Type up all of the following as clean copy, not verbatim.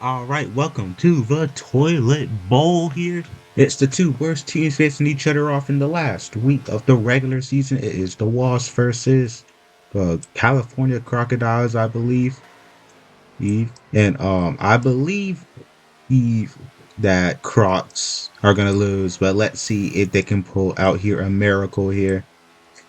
All right, welcome to the Toilet Bowl here. It's the two worst teams facing each other off in the last week of the regular season. It is the Wasps versus the California Crocodiles, I believe. And I believe Eve that Crocs are gonna lose, but let's see if they can pull out here a miracle here.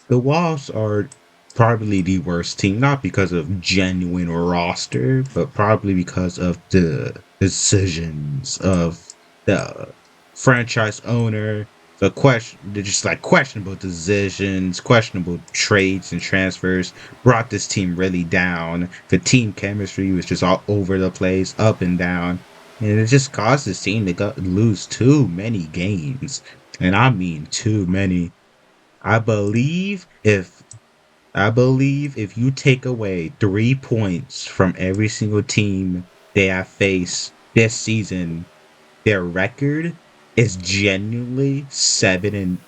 The Wasps are probably the worst team, not because of genuine roster, but probably because of the decisions of the franchise owner. They're just like questionable decisions, questionable trades and transfers brought this team really down. The team chemistry was just all over the place, up and down, and it just caused this team to lose too many games, and I mean too many. I believe if I believe if you take away 3 points from every single team they have faced this season, their record is genuinely 7-5,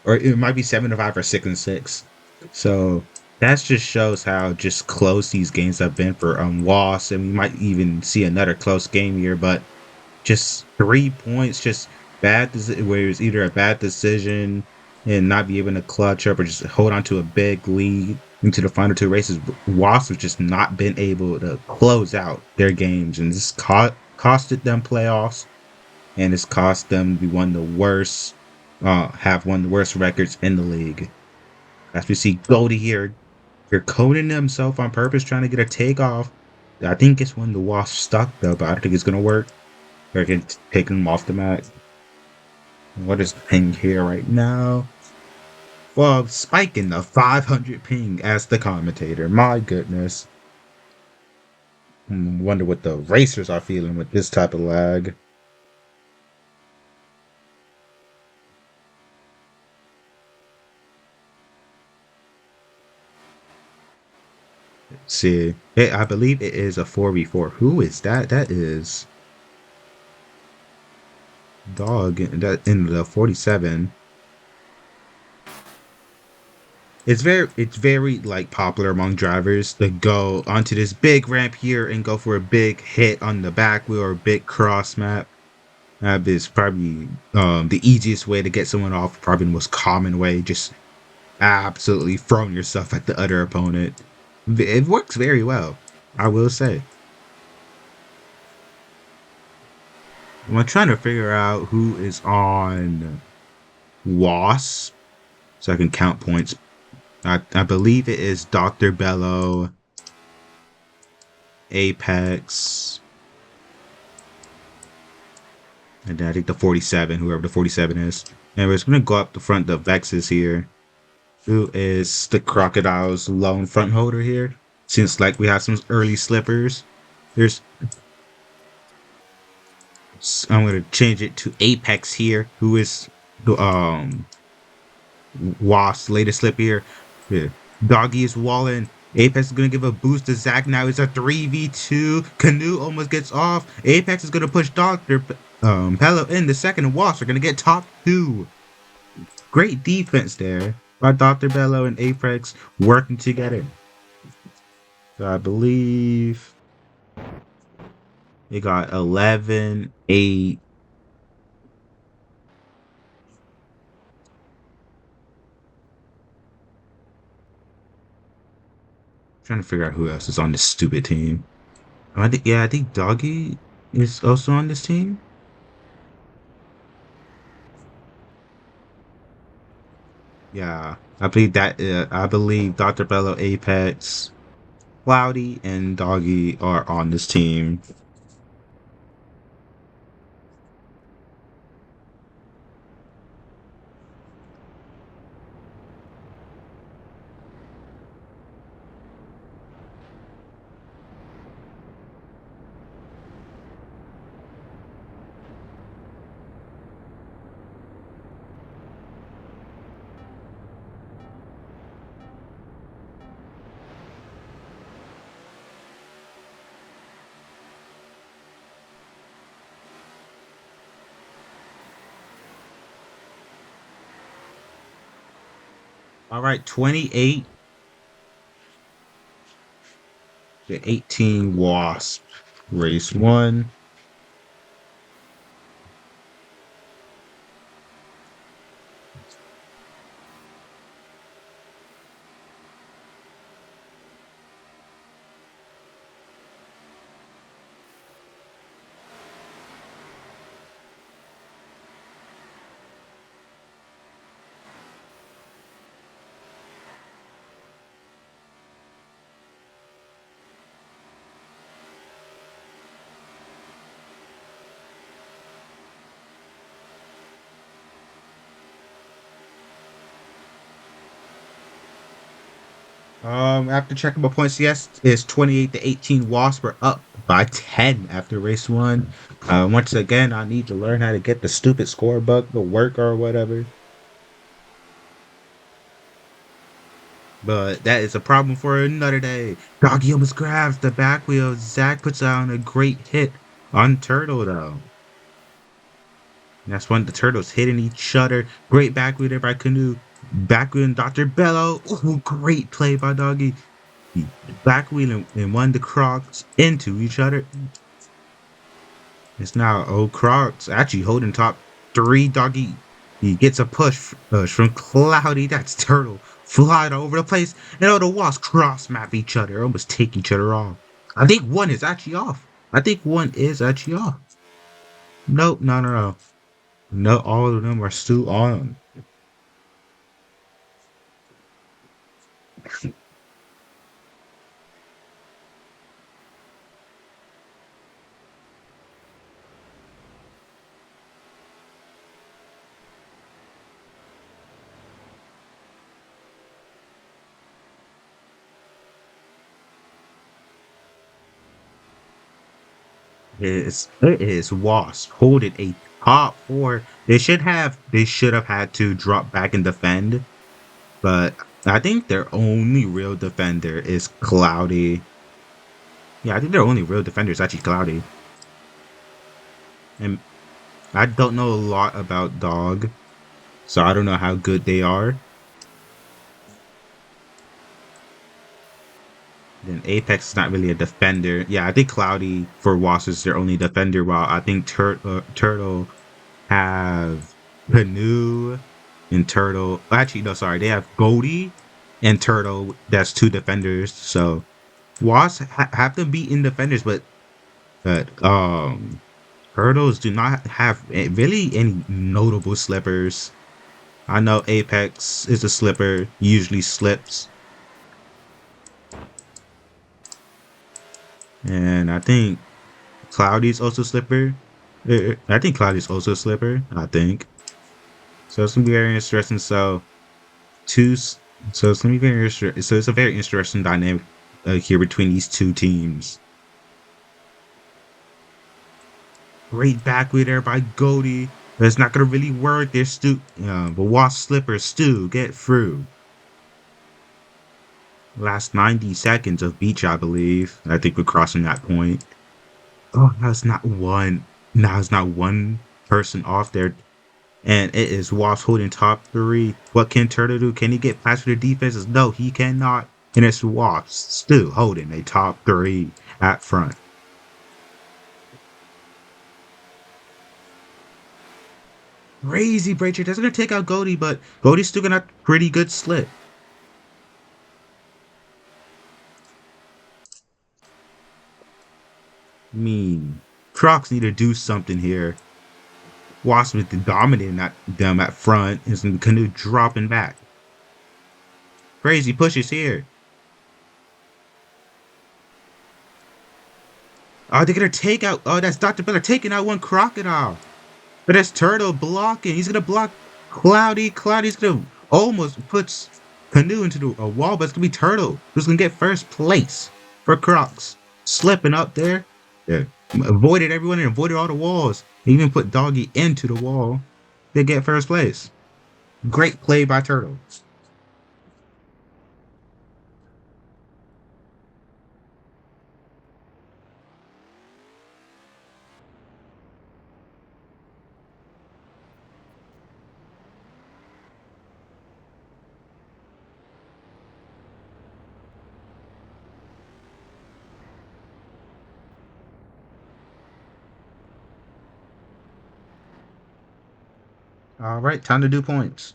or it might be 7-5 or 6-6. So that just shows how just close these games have been for Loss, and we might even see another close game here. But just 3 points, just where it was either a bad decision and not be able to clutch up or just hold on to a big lead into the final two races. Wasps have just not been able to close out their games, and this costed them playoffs, and it's cost them to be one of the worst, have one of the worst records in the league. As we see Goldie here, you're coding himself on purpose, trying to get a takeoff. I think it's when the Wasp stuck though, but I don't think it's gonna work. They're going to take him off the mat. What is the ping here right now? Well, spiking the 500 ping as the commentator. My goodness. Wonder what the racers are feeling with this type of lag. Let's see. I believe it is a 4v4. Who is that? That is Dog that in the 47. It's very like popular among drivers to go onto this big ramp here and go for a big hit on the back wheel or a big cross map. That is probably the easiest way to get someone off, probably the most common way, just absolutely throwing yourself at the other opponent. It works very well, I will say. I'm trying to figure out who is on Wasp so I can count points. I believe it is Dr. Bello, Apex, and then I think the 47, whoever the 47 is. Anyways, I'm gonna go up the front, the Vexes here. Who is the Crocodile's lone front holder here? Seems like we have some early slippers. There's I'm gonna change it to Apex here, who is the Wasp's latest slip here. Yeah. Doggy is walling. Apex is gonna give a boost to Zach. Now it's a 3v2. Canoe almost gets off. Apex is gonna push Doctor Pello in. The second Wasp are gonna get top two. Great defense there by Dr. Bello and Apex working together. So I believe they got 11, 8. Trying to figure out who else is on this stupid team. I think Doggy is also on this team. Yeah, I believe Dr. Bello, Apex, Cloudy, and Doggy are on this team. All right, 28. the 18 Wasp. Race 1. After checking my points, yes, it's 28 to 18. Wasps are up by 10 after race 1. Once again, I need to learn how to get the stupid score bug to work or whatever. But that is a problem for another day. Doggy almost grabs the back wheel. Zach puts down a great hit on Turtle, though. That's when the turtles hitting each other. Great back wheel there by Canoe. Back wheel and Dr. Bello. Ooh, great play by Doggy. He back wheel and one the Crocs into each other. It's now old Crocs actually holding top 3. Doggy. He gets a push from Cloudy. That's Turtle. Flying over the place. And all the Wasps cross map each other. Almost take each other off. I think one is actually off. I think one is actually off. Nope, no, no, no. No, all of them are still on. It is Wasp holding a top 4. They should have had to drop back and defend, but I think their only real defender is Cloudy. Yeah, I think their only real defender is actually Cloudy. And I don't know a lot about Dog, so I don't know how good they are. Then Apex is not really a defender. Yeah, I think Cloudy for Wasp is their only defender, while I think Turtle have Canoe and Turtle. Actually, no, sorry. They have Goldie and Turtle. That's 2 defenders. So Wasp have them beaten defenders, but Turtles do not have really any notable slippers. I know Apex is a slipper, usually slips, and I think Cloudy's also slipper. I think Cloudy's also a slipper. I think so. It's gonna be very interesting. Two. So it's gonna be very interesting. So it's a very interesting dynamic here between these 2 teams. Great backway there by Goldie. But it's not gonna really work. There's Stu. But Wasp Slipper Stu get through. Last 90 seconds of beach, I believe. I think we're crossing that point. Oh, that's not one. Now it's not one person off there. And it is Wasp holding top 3. What can Turtle do? Can he get past their defenses? No, he cannot. And it's Wasp still holding a top 3 at front. Crazy breacher. That's gonna take out Goldie, but Goldie's still gonna have pretty good slip. I mean, Crocs need to do something here. Wasp is dominating them at front. Is Canoe dropping back. Crazy pushes here. Oh, they're gonna take out. Oh, that's Dr. Miller taking out one crocodile. But that's Turtle blocking. He's gonna block Cloudy. Cloudy's gonna almost puts Canoe into a wall, but it's gonna be Turtle who's gonna get first place for Crocs. Slipping up there. Yeah. Avoided everyone and avoided all the walls. He even put Doggy into the wall. They get first place. Great play by Turtle. All right, time to do points.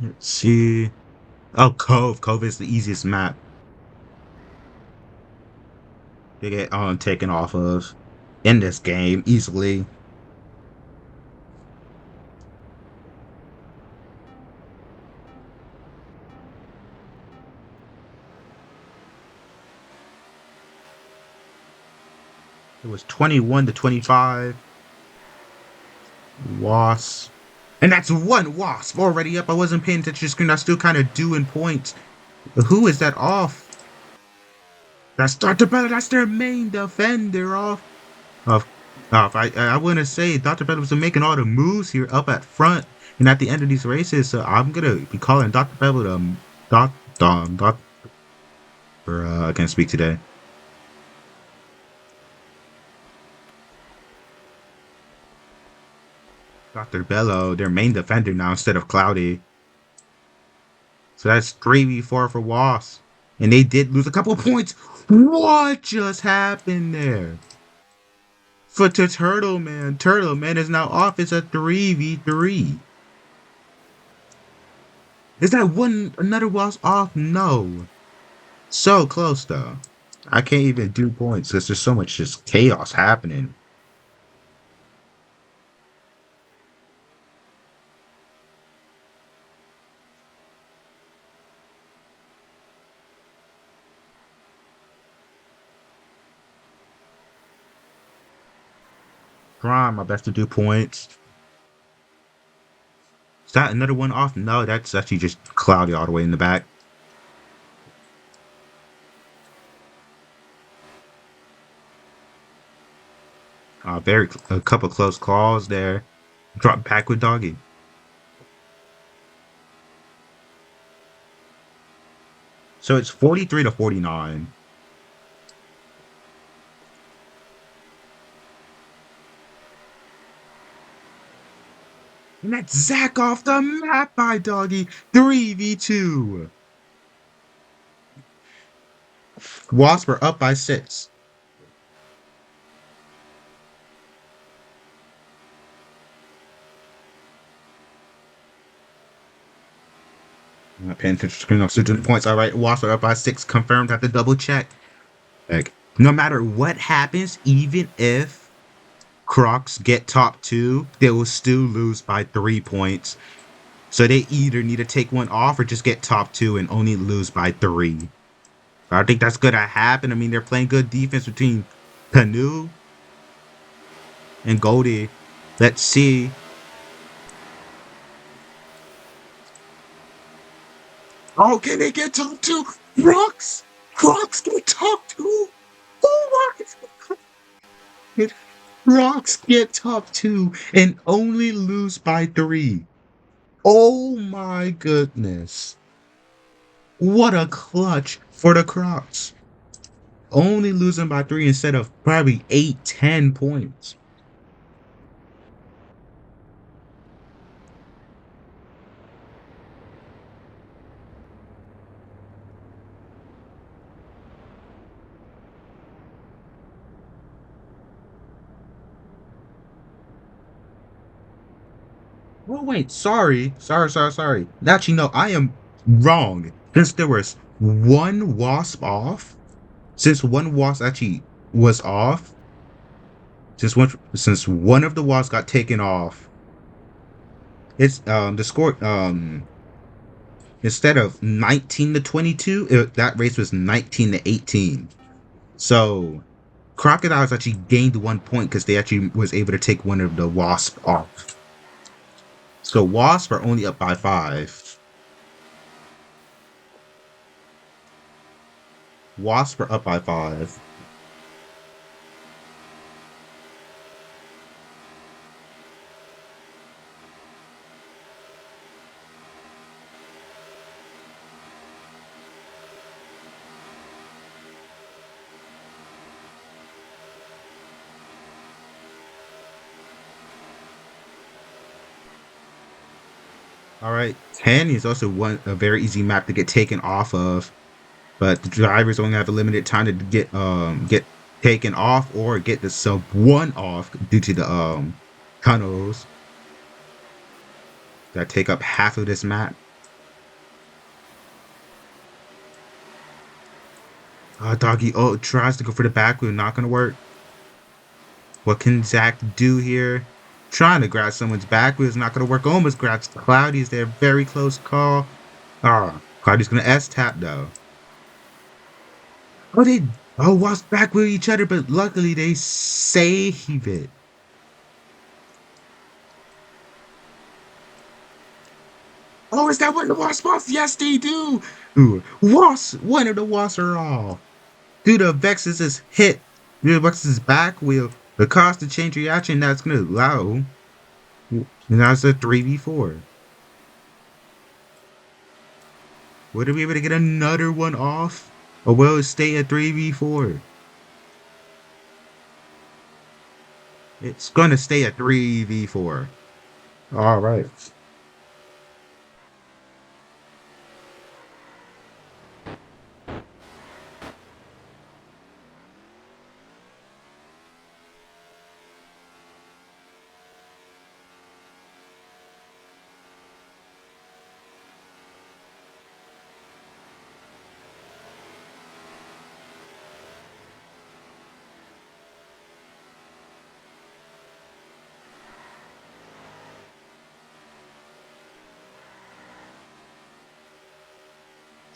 Let's see. Oh, Cove. Cove is the easiest map to get taken off of in this game easily. It was 21-25. Wasp. And that's one Wasp already up. I wasn't paying attention to the screen. I still kind of doing points. Who is that off? That's Dr. Bella. That's their main defender off. Off. Off. I want to say Dr. Bella was making all the moves here up at front and at the end of these races. So I'm going to be calling Dr. Bella Doc. I can't speak today. Dr. Bello, their main defender now instead of Cloudy. So that's 3v4 for Wasp. And they did lose a couple of points. What just happened there? For the Turtle Man. Turtle Man is now off. It's a 3v3. Is that another Wasp off? No. So close though. I can't even do points because there's so much just chaos happening. Trying my best to do points. Is that another one off? No, that's actually just Cloudy all the way in the back. A couple close calls there. Drop back with Doggy. So it's 43-49. And that's Zach off the map by Doggy. 3v2. Wasp are up by 6. I'm not paying attention to the screen. I'm still doing points. All right, Wasp are up by 6. Confirmed. Have to double check. Like, no matter what happens, even if Crocs get top 2, they will still lose by 3 points. So they either need to take one off or just get top 2 and only lose by 3. I think that's gonna happen. I mean, they're playing good defense between Canoe and Goldie. Let's see. Oh, can they get top 2? Crocs! Crocs get top 2! Oh my! Crocs get top 2 and only lose by 3. Oh my goodness. What a clutch for the Crocs. Only losing by 3 instead of probably 8-10 points. Oh wait, sorry. Actually, no, I am wrong. Since there was one Wasp off, since one Wasp actually was off, since one of the Wasps got taken off, it's the score instead of 19-22, that race was 19-18. So Crocodiles actually gained 1 point because they actually was able to take one of the Wasp off. So Wasp are only up by 5. Wasp are up by 5. All right, 10 is also a very easy map to get taken off of. but the drivers only have a limited time to get taken off or get the sub one off due to the tunnels that take up half of this map. Doggy tries to go for the back wheel, not gonna work. What can Zach do here? Trying to grab someone's back wheel is not gonna work. Almost grabs Cloudy's there. Very close call. Cloudy's gonna S tap though. Oh, they Wasp back with each other, but luckily they save it. Oh, is that what the Wasp wants? Yes, they do. Ooh, Wasp, one of the Wasps are off. Due to Vex's is hit, due to Vex's back wheel, the cost to change reaction that's gonna allow. And that's a 3v4. Would it be able to get another one off? Or will it stay at 3v4? It's gonna stay at 3v4. All right.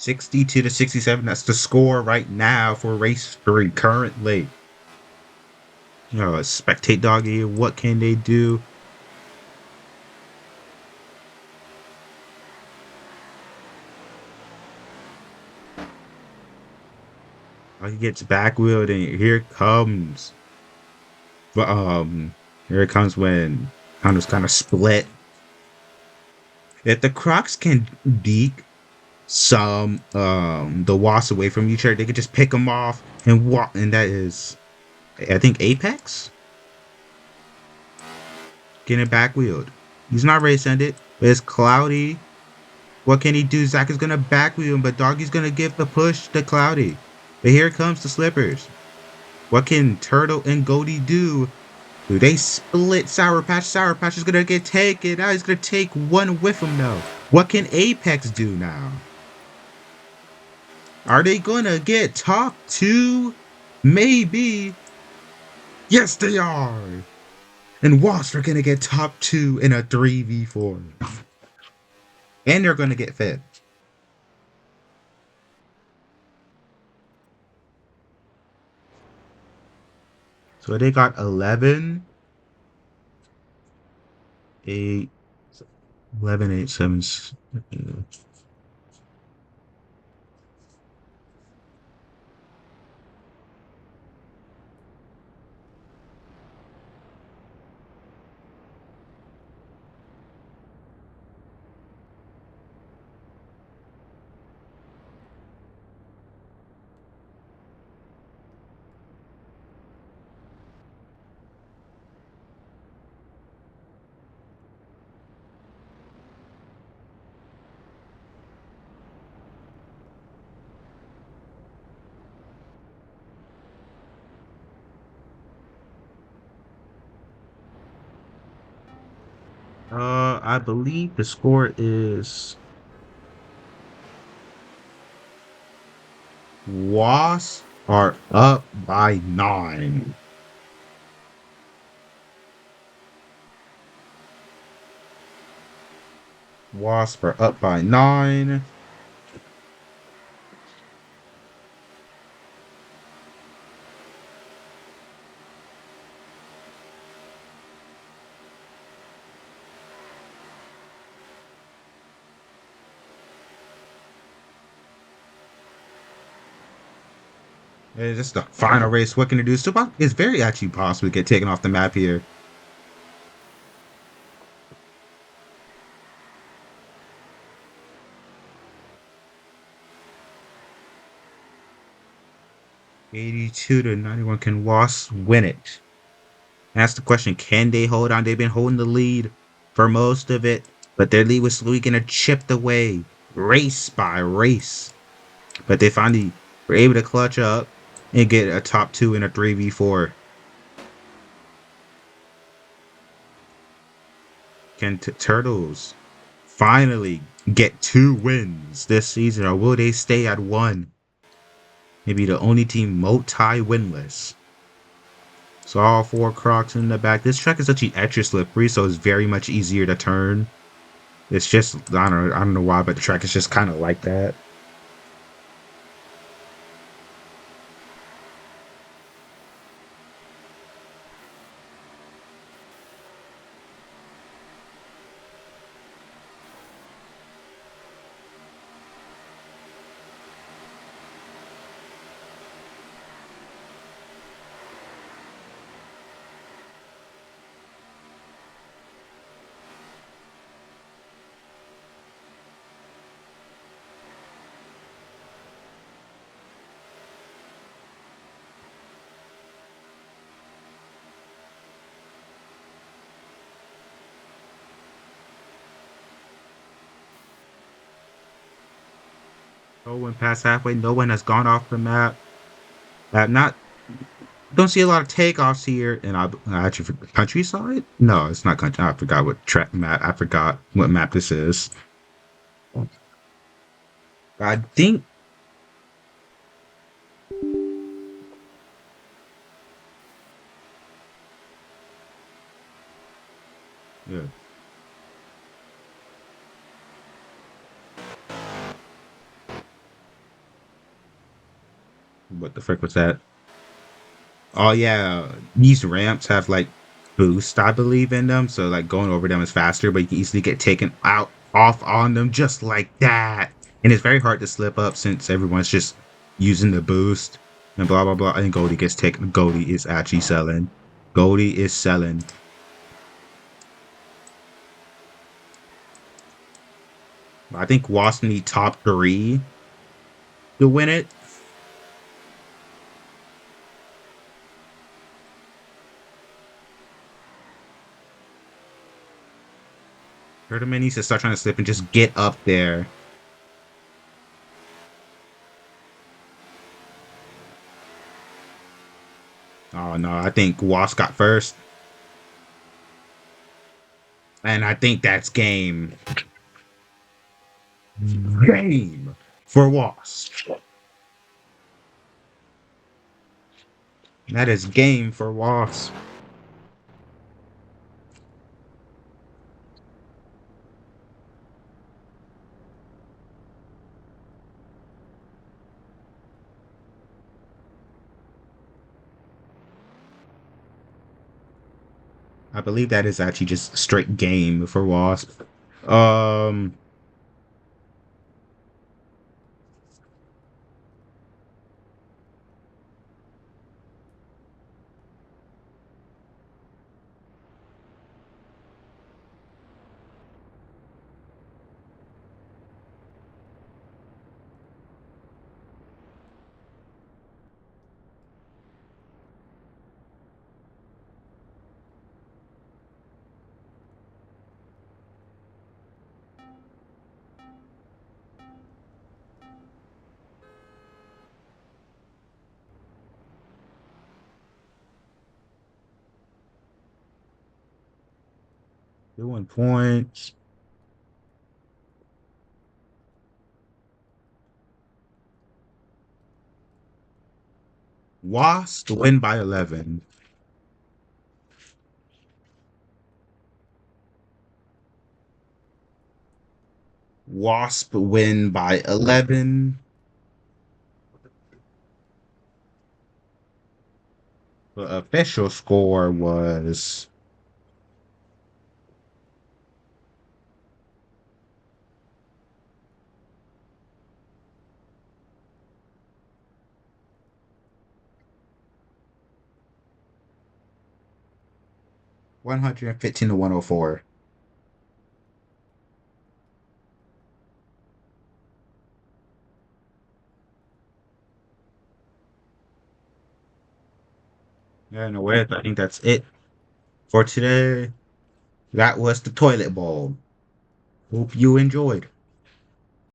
62 to 67. That's the score right now for race 3 currently. Spectate doggy. What can they do? He gets back wheeled, and here comes. But here it comes when Connor's kind of split. If the Crocs can deke some the Wasp away from each other, they could just pick them off and walk, and that is, I think, Apex getting back wheeled. He's not ready to send it, but it's Cloudy. What can he do? Zach is gonna back wheel him, but Doggy's gonna give the push to Cloudy. But here comes the Slippers. What can Turtle and Goldie do? Do they split Sour Patch? Sour Patch is gonna get taken. Now he's gonna take one with him though. What can Apex do now? Are they gonna get top 2? Maybe. Yes, they are. And Wasp are gonna get top 2 in a 3v4. And they're gonna get 5th. So they got 11, 8, 11, 8, 7. I believe the score is Wasps are up by 9. Wasps are up by 9. It's just the final race. What can it do? It's very actually possible to get taken off the map here. $82 to 91. Can Wasps win it? That's the question. Can they hold on? They've been holding the lead for most of it, but their lead was slowly gonna chipped away, race by race. But they finally were able to clutch up and get a top two in a 3v4. Can Turtles finally get two wins this season, or will they stay at one? Maybe the only team multi-winless. So all four Crocs in the back. This track is actually extra slippery, so it's very much easier to turn. It's just I don't know why, but the track is just kind of like that. No one past halfway. No one has gone off the map. Not don't see a lot of takeoffs here. And I actually countryside. No, it's not country. I forgot what track map. I forgot what map this is. I think. Yeah. What the frick was that? Oh yeah, these ramps have like boost, I believe, in them. So like going over them is faster, but you can easily get taken out off on them just like that. And it's very hard to slip up since everyone's just using the boost and blah blah blah. And Goldie gets taken. Goldie is actually selling. Goldie is selling. I think Wasp need top three to win it. Tournament needs to start trying to slip and just get up there. Oh no, I think Wasp got first. And I think that's game. Game for Wasp. That is game for Wasp. I believe that is actually just straight game for Wasp. Um, 2 points. Wasp win by 11. Wasp win by 11. The official score was 115 to 104. Yeah, no way. I think that's it for today. That was the Toilet Bowl. Hope you enjoyed.